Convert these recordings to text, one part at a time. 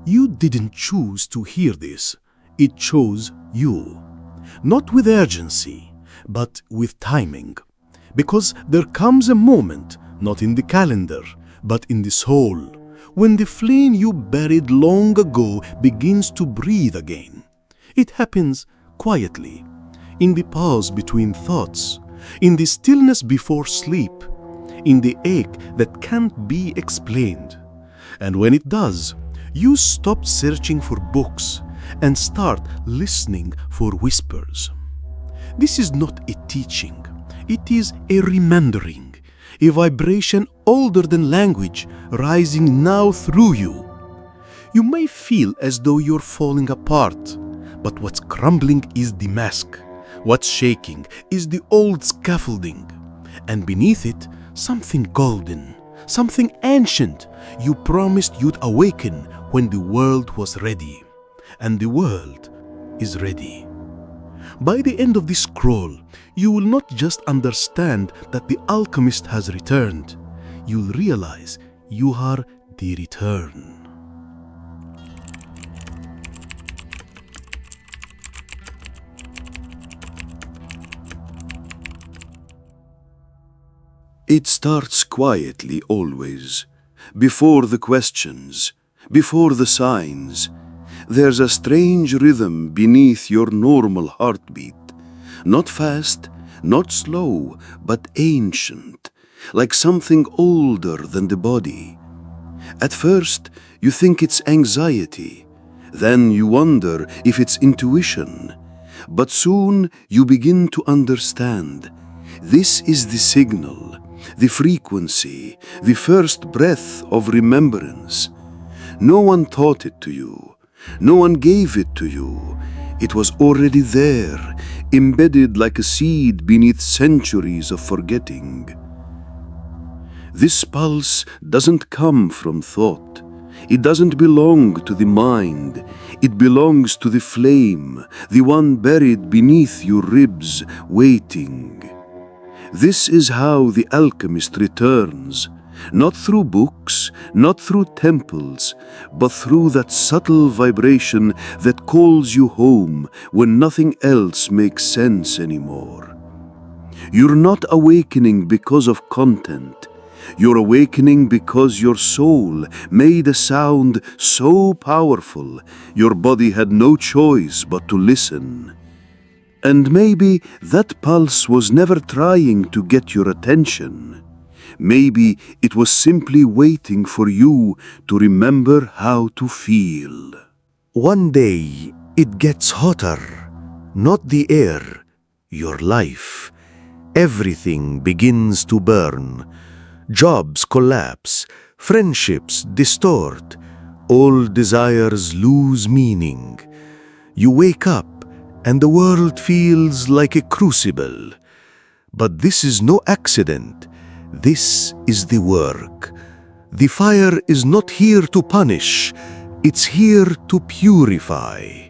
You didn't choose to hear this. It chose you. Not with urgency, but with timing. Because there comes a moment, not in the calendar, but in the soul, when the flame you buried long ago begins to breathe again. It happens quietly, in the pause between thoughts, in the stillness before sleep, in the ache that can't be explained. And when it does, you stop searching for books and start listening for whispers. This is not a teaching, it is a remembering, a vibration older than language rising now through you. You may feel as though you're falling apart, but what's crumbling is the mask. What's shaking is the old scaffolding. And beneath it, something golden, something ancient you promised you'd awaken when the world was ready. And the world is ready. By the end of this scroll, you will not just understand that the alchemist has returned. You'll realize you are the return. It starts quietly always, before the questions, before the signs. There's a strange rhythm beneath your normal heartbeat, not fast, not slow, but ancient, like something older than the body. At first, you think it's anxiety, then you wonder if it's intuition, but soon you begin to understand. This is the signal, the frequency, the first breath of remembrance. No one taught it to you. No one gave it to you. It was already there, embedded like a seed beneath centuries of forgetting. This pulse doesn't come from thought. It doesn't belong to the mind. It belongs to the flame, the one buried beneath your ribs, waiting. This is how the alchemist returns, not through books, not through temples, but through that subtle vibration that calls you home when nothing else makes sense anymore. You're not awakening because of content. You're awakening because your soul made a sound so powerful, your body had no choice but to listen. And maybe that pulse was never trying to get your attention. Maybe it was simply waiting for you to remember how to feel. One day, it gets hotter. Not the air, your life. Everything begins to burn. Jobs collapse, friendships distort, all desires lose meaning. You wake up and the world feels like a crucible. But this is no accident. This is the work. The fire is not here to punish, it's here to purify.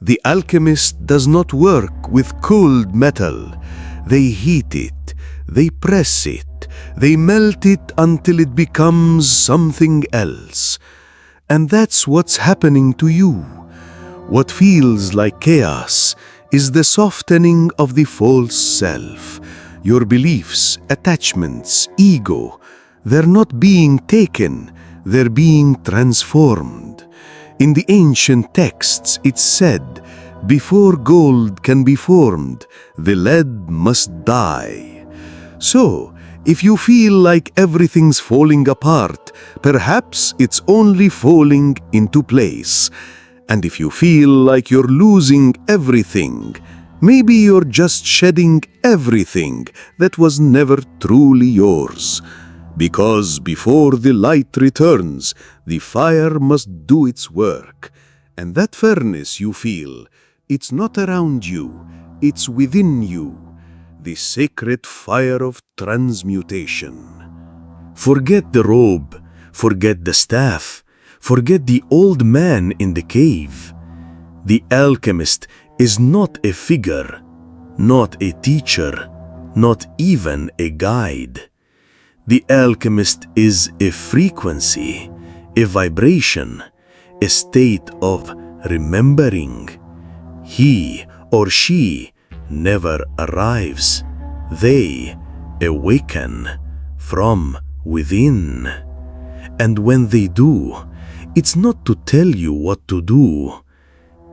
The alchemist does not work with cold metal. They heat it, they press it, they melt it until it becomes something else. And that's what's happening to you. What feels like chaos is the softening of the false self. Your beliefs, attachments, ego, they're not being taken, they're being transformed. In the ancient texts it said, before gold can be formed, the lead must die. So, if you feel like everything's falling apart, perhaps it's only falling into place. And if you feel like you're losing everything, maybe you're just shedding everything that was never truly yours. Because before the light returns, the fire must do its work. And that furnace you feel, it's not around you, it's within you. The sacred fire of transmutation. Forget the robe, forget the staff, forget the old man in the cave. The alchemist is not a figure, not a teacher, not even a guide. The alchemist is a frequency, a vibration, a state of remembering. He or she never arrives. They awaken from within. And when they do, it's not to tell you what to do.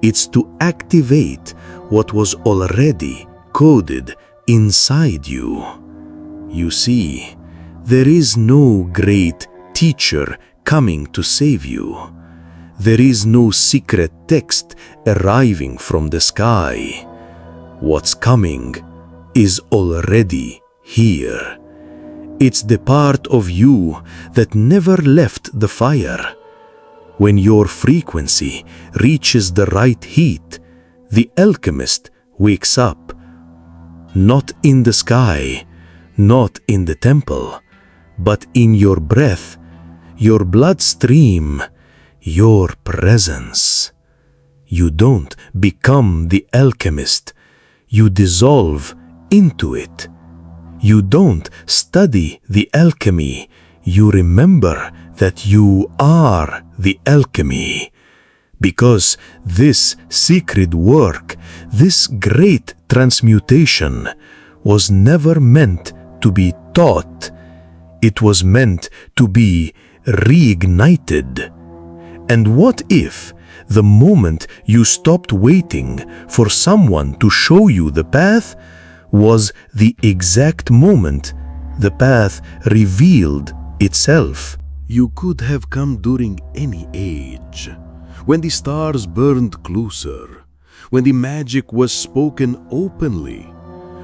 It's to activate what was already coded inside you. You see, there is no great teacher coming to save you. There is no secret text arriving from the sky. What's coming is already here. It's the part of you that never left the fire. When your frequency reaches the right heat, the alchemist wakes up. Not in the sky, not in the temple, but in your breath, your bloodstream, your presence. You don't become the alchemist, you dissolve into it. You don't study the alchemy, you remember that you are the alchemy. Because this secret work, this great transmutation, was never meant to be taught. It was meant to be reignited. And what if the moment you stopped waiting for someone to show you the path was the exact moment the path revealed itself? You could have come during any age, when the stars burned closer, when the magic was spoken openly,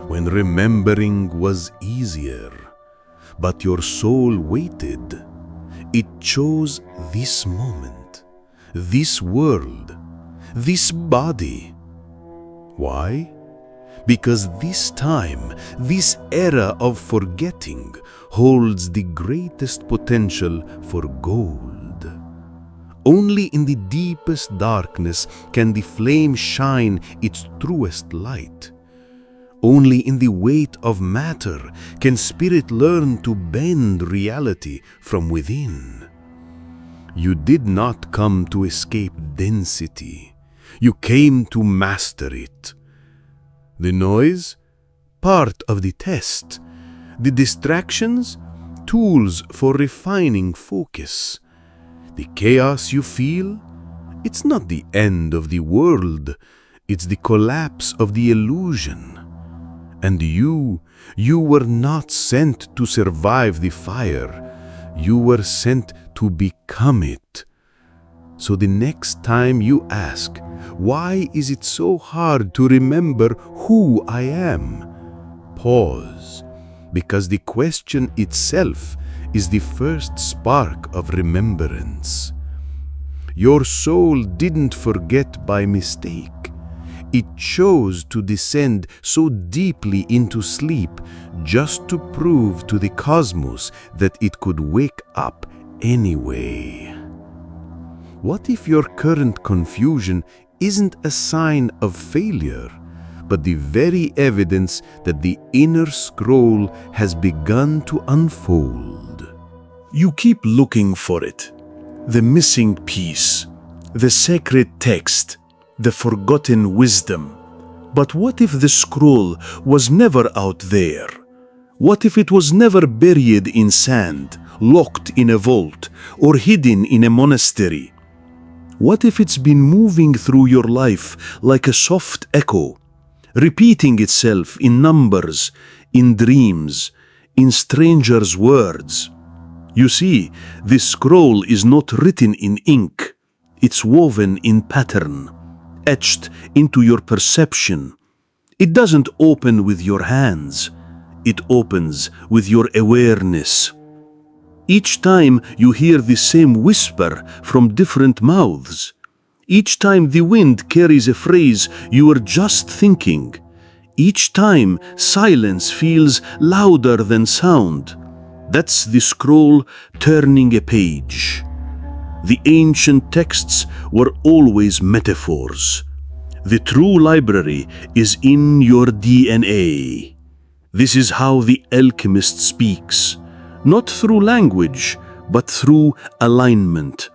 when remembering was easier. But your soul waited. It chose this moment, this world, this body. Why? Because this time, this era of forgetting, holds the greatest potential for gold. Only in the deepest darkness can the flame shine its truest light. Only in the weight of matter can spirit learn to bend reality from within. You did not come to escape density. You came to master it. The noise? Part of the test. The distractions? Tools for refining focus. The chaos you feel? It's not the end of the world. It's the collapse of the illusion. And you were not sent to survive the fire. You were sent to become it. So the next time you ask, why is it so hard to remember who I am? Pause, because the question itself is the first spark of remembrance. Your soul didn't forget by mistake. It chose to descend so deeply into sleep just to prove to the cosmos that it could wake up anyway. What if your current confusion isn't a sign of failure, but the very evidence that the inner scroll has begun to unfold? You keep looking for it, the missing piece, the sacred text, the forgotten wisdom. But what if the scroll was never out there? What if it was never buried in sand, locked in a vault, or hidden in a monastery? What if it's been moving through your life like a soft echo, repeating itself in numbers, in dreams, in strangers' words? You see, this scroll is not written in ink. It's woven in pattern, etched into your perception. It doesn't open with your hands. It opens with your awareness. Each time you hear the same whisper from different mouths. Each time the wind carries a phrase you were just thinking. Each time silence feels louder than sound. That's the scroll turning a page. The ancient texts were always metaphors. The true library is in your DNA. This is how the alchemist speaks, not through language, but through alignment.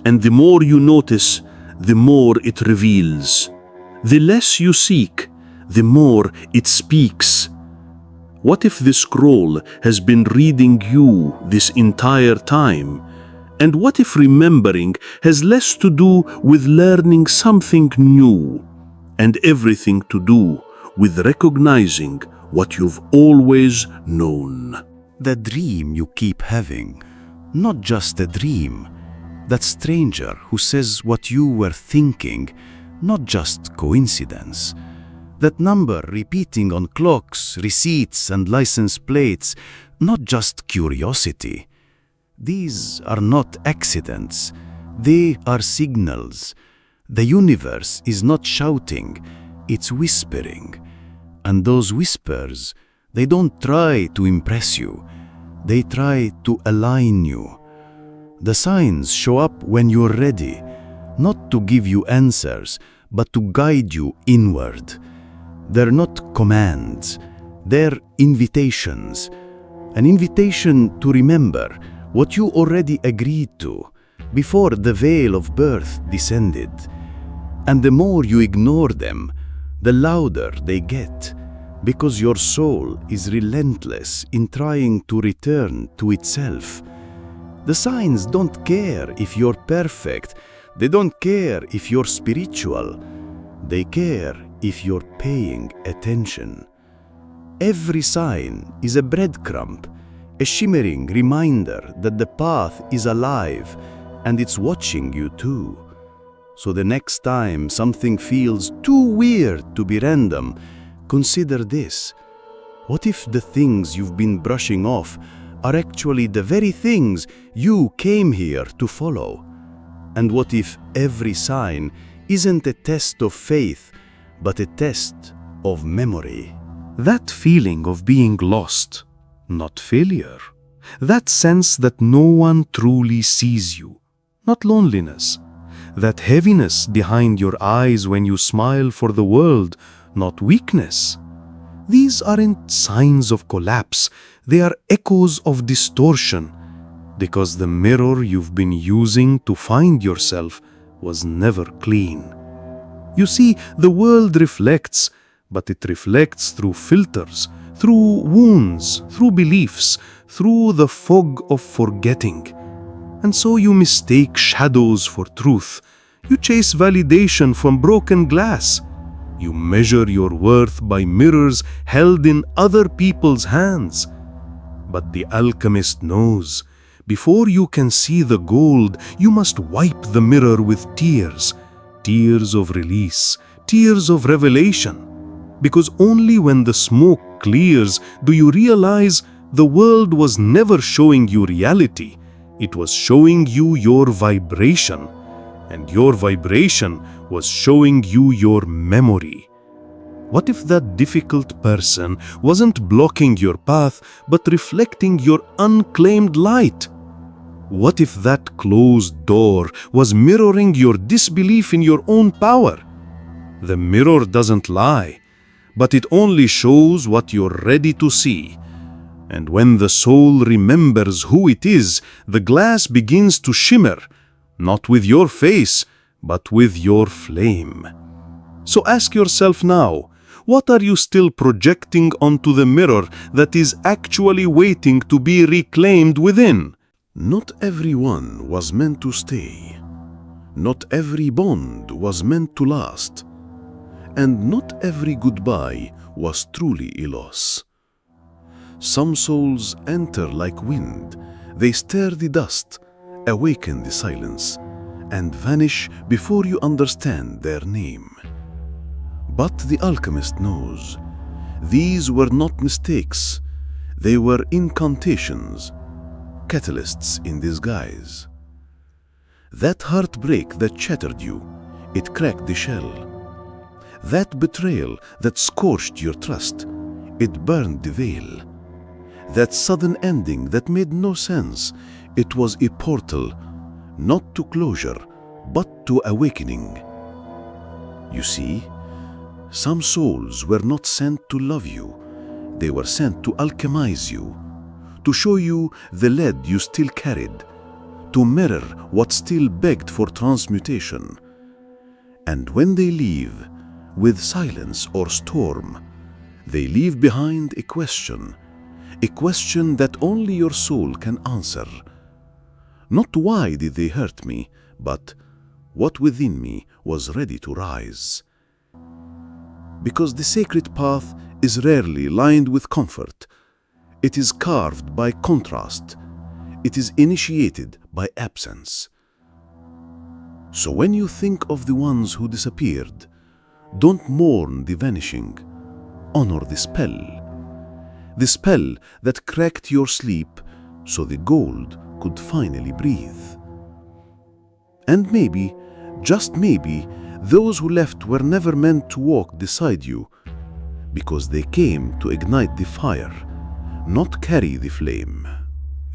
And the more you notice, the more it reveals. The less you seek, the more it speaks. What if the scroll has been reading you this entire time? And what if remembering has less to do with learning something new, and everything to do with recognizing what you've always known? The dream you keep having, not just a dream. That stranger who says what you were thinking, not just coincidence. That number repeating on clocks, receipts, and license plates, not just curiosity. These are not accidents. They are signals. The universe is not shouting, it's whispering. And those whispers, they don't try to impress you. They try to align you. The signs show up when you're ready, not to give you answers, but to guide you inward. They're not commands, they're invitations. An invitation to remember what you already agreed to before the veil of birth descended. And the more you ignore them, the louder they get, because your soul is relentless in trying to return to itself. The signs don't care if you're perfect. They don't care if you're spiritual. They care if you're paying attention. Every sign is a breadcrumb, a shimmering reminder that the path is alive and it's watching you too. So the next time something feels too weird to be random, consider this. What if the things you've been brushing off are actually the very things you came here to follow? And what if every sign isn't a test of faith, but a test of memory? That feeling of being lost, not failure. That sense that no one truly sees you, not loneliness. That heaviness behind your eyes when you smile for the world, not weakness. These aren't signs of collapse, they are echoes of distortion, because the mirror you've been using to find yourself was never clean. You see, the world reflects, but it reflects through filters, through wounds, through beliefs, through the fog of forgetting. And so you mistake shadows for truth. You chase validation from broken glass. You measure your worth by mirrors held in other people's hands. But the alchemist knows, before you can see the gold, you must wipe the mirror with tears. Tears of release, tears of revelation. Because only when the smoke clears do you realize the world was never showing you reality. It was showing you your vibration. And your vibration was showing you your memory. What if that difficult person wasn't blocking your path, but reflecting your unclaimed light? What if that closed door was mirroring your disbelief in your own power? The mirror doesn't lie, but it only shows what you're ready to see. And when the soul remembers who it is, the glass begins to shimmer, not with your face, but with your flame. So ask yourself now, what are you still projecting onto the mirror that is actually waiting to be reclaimed within? Not everyone was meant to stay. Not every bond was meant to last. And not every goodbye was truly a loss. Some souls enter like wind. They stir the dust, awaken the silence, and vanish before you understand their name. But the alchemist knows, these were not mistakes. They were incantations, catalysts in disguise. That heartbreak that shattered you, it cracked the shell. That betrayal that scorched your trust, it burned the veil. That sudden ending that made no sense, it was a portal, not to closure, but to awakening. You see, some souls were not sent to love you. They were sent to alchemize you, to show you the lead you still carried, to mirror what still begged for transmutation. And when they leave, with silence or storm, they leave behind a question that only your soul can answer. Not why did they hurt me, but what within me was ready to rise. Because the sacred path is rarely lined with comfort. It is carved by contrast. It is initiated by absence. So when you think of the ones who disappeared, don't mourn the vanishing. Honor the spell that cracked your sleep so the gold could finally breathe. And maybe, just maybe, those who left were never meant to walk beside you, because they came to ignite the fire, not carry the flame.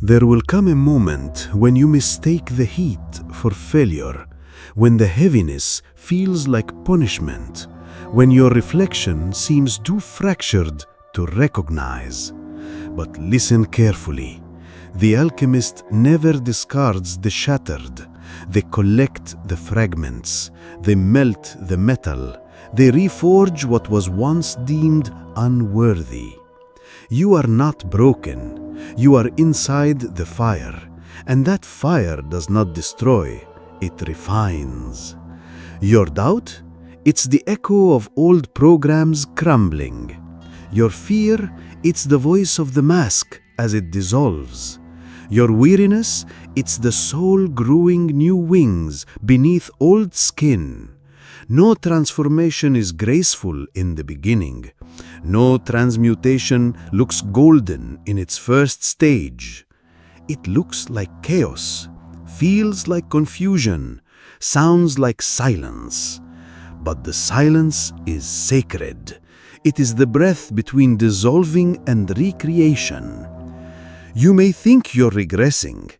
There will come a moment when you mistake the heat for failure, when the heaviness feels like punishment, when your reflection seems too fractured to recognize. But listen carefully. The alchemist never discards the shattered. They collect the fragments. They melt the metal. They reforge what was once deemed unworthy. You are not broken. You are inside the fire. And that fire does not destroy. It refines. Your doubt? It's the echo of old programs crumbling. Your fear? It's the voice of the mask as it dissolves. Your weariness? It's the soul growing new wings beneath old skin. No transformation is graceful in the beginning. No transmutation looks golden in its first stage. It looks like chaos, feels like confusion, sounds like silence. But the silence is sacred. It is the breath between dissolving and recreation. You may think you're regressing.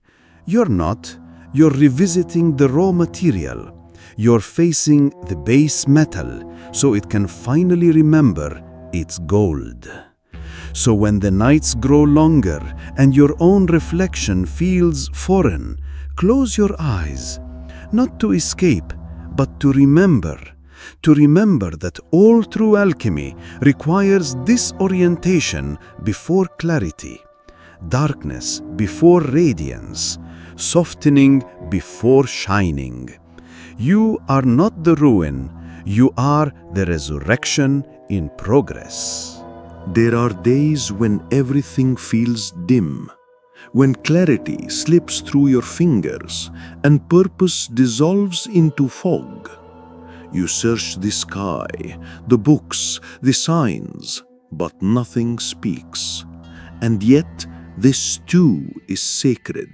You're not. You're revisiting the raw material. You're facing the base metal so it can finally remember its gold. So when the nights grow longer and your own reflection feels foreign, close your eyes, not to escape, but to remember. To remember that all true alchemy requires disorientation before clarity, darkness before radiance, softening before shining. You are not the ruin, you are the resurrection in progress. There are days when everything feels dim, when clarity slips through your fingers and purpose dissolves into fog. You search the sky, the books, the signs, but nothing speaks. And yet, this too is sacred.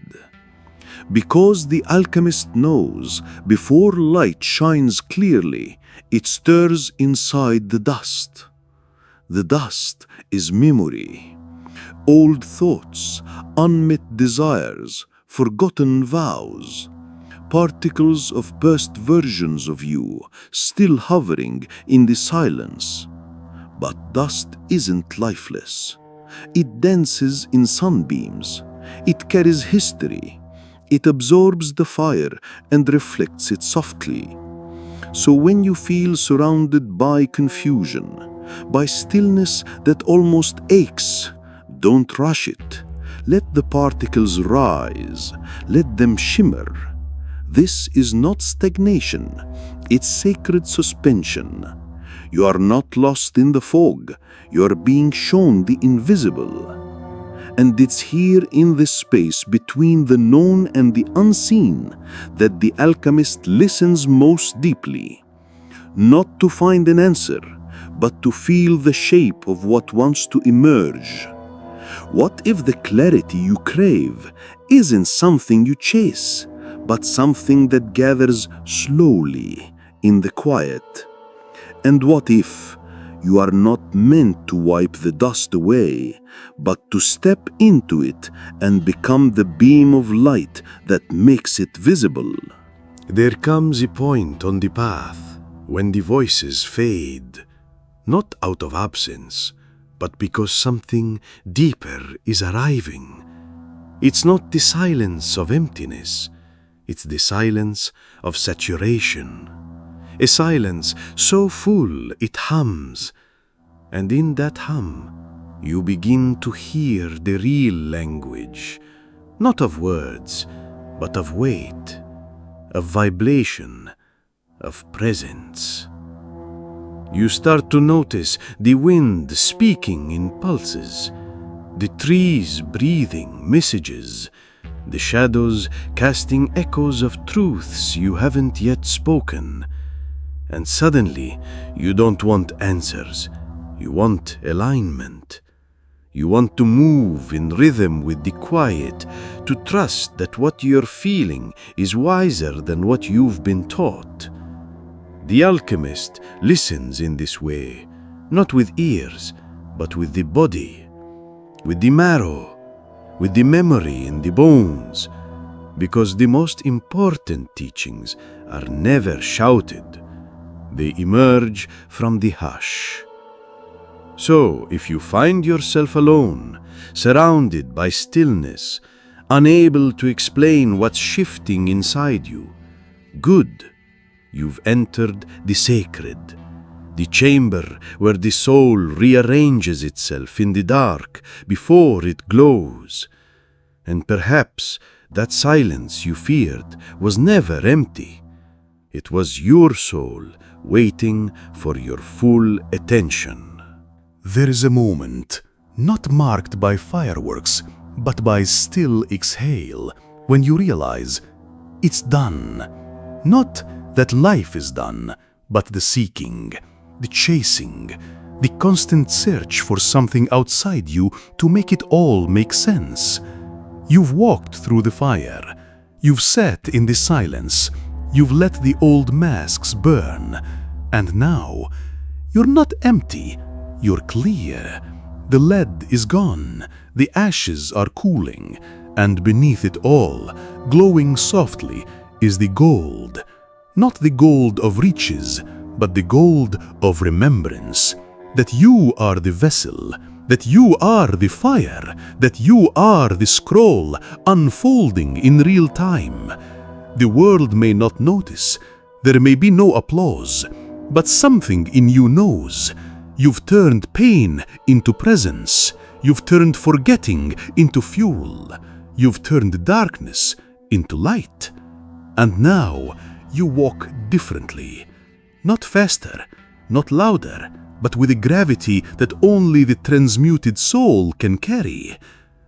Because the alchemist knows, before light shines clearly, it stirs inside the dust. The dust is memory, old thoughts, unmet desires, forgotten vows. Particles of past versions of you still hovering in the silence. But dust isn't lifeless. It dances in sunbeams. It carries history. It absorbs the fire and reflects it softly. So when you feel surrounded by confusion, by stillness that almost aches, don't rush it. Let the particles rise. Let them shimmer. This is not stagnation, it's sacred suspension. You are not lost in the fog, you are being shown the invisible. And it's here in this space between the known and the unseen that the alchemist listens most deeply. Not to find an answer, but to feel the shape of what wants to emerge. What if the clarity you crave isn't something you chase, but something that gathers slowly in the quiet? And what if you are not meant to wipe the dust away, but to step into it and become the beam of light that makes it visible? There comes a point on the path when the voices fade, not out of absence, but because something deeper is arriving. It's not the silence of emptiness, It's the silence of saturation. A silence so full it hums. And in that hum, you begin to hear the real language, not of words, but of weight, of vibration, of presence. You start to notice the wind speaking in pulses, the trees breathing messages, the shadows casting echoes of truths you haven't yet spoken. And suddenly, you don't want answers. You want alignment. You want to move in rhythm with the quiet, to trust that what you're feeling is wiser than what you've been taught. The alchemist listens in this way, not with ears, but with the body, with the marrow, with the memory in the bones, because the most important teachings are never shouted. They emerge from the hush. So, if you find yourself alone, surrounded by stillness, unable to explain what's shifting inside you, good, you've entered the sacred, the chamber where the soul rearranges itself in the dark before it glows. And perhaps that silence you feared was never empty. It was your soul waiting for your full attention. There is a moment, not marked by fireworks, but by still exhale, when you realize it's done. Not that life is done, but the seeking, the chasing, the constant search for something outside you to make it all make sense. You've walked through the fire. You've sat in the silence. You've let the old masks burn. And now, you're not empty. You're clear. The lead is gone. The ashes are cooling. And beneath it all, glowing softly, is the gold. Not the gold of riches, but the gold of remembrance. That you are the vessel. That you are the fire. That you are the scroll unfolding in real time. The world may not notice. There may be no applause. But something in you knows. You've turned pain into presence. You've turned forgetting into fuel. You've turned darkness into light. And now you walk differently. Not faster, not louder, but with a gravity that only the transmuted soul can carry.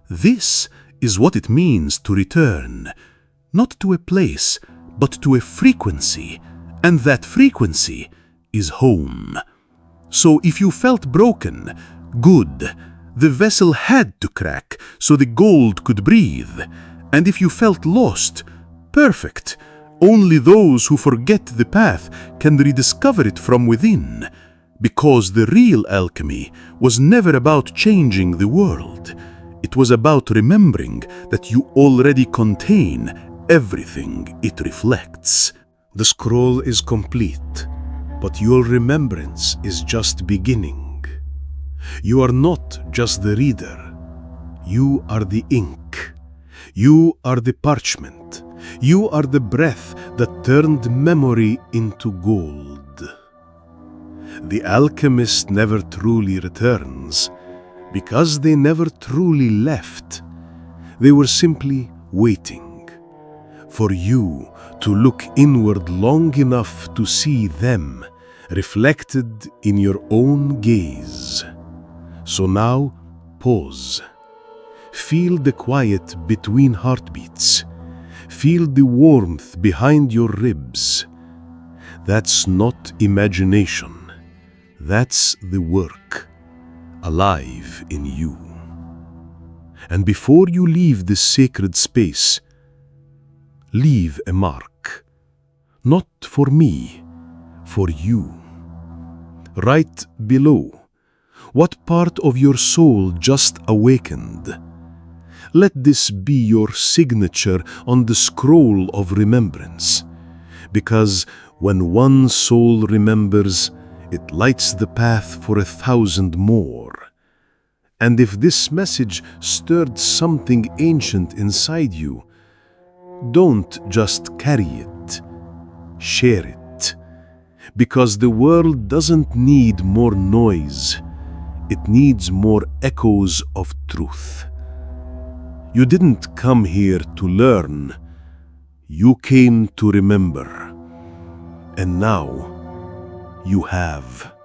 This is what it means to return. Not to a place, but to a frequency. And that frequency is home. So if you felt broken, good. The vessel had to crack so the gold could breathe. And if you felt lost, perfect. Only those who forget the path can rediscover it from within. Because the real alchemy was never about changing the world. It was about remembering that you already contain everything it reflects. The scroll is complete. But your remembrance is just beginning. You are not just the reader. You are the ink. You are the parchment. You are the breath that turned memory into gold. The alchemist never truly returns because they never truly left. They were simply waiting for you to look inward long enough to see them reflected in your own gaze. So now, pause. Feel the quiet between heartbeats. Feel the warmth behind your ribs. That's not imagination. That's the work, alive in you. And before you leave this sacred space, leave a mark. Not for me, for you. Right below, what part of your soul just awakened? Let this be your signature on the scroll of remembrance. Because when one soul remembers, it lights the path for 1,000 more. And if this message stirred something ancient inside you, Don't just carry it, share it. Because the world doesn't need more noise, it needs more echoes of truth. You didn't come here to learn, you came to remember. And now you have.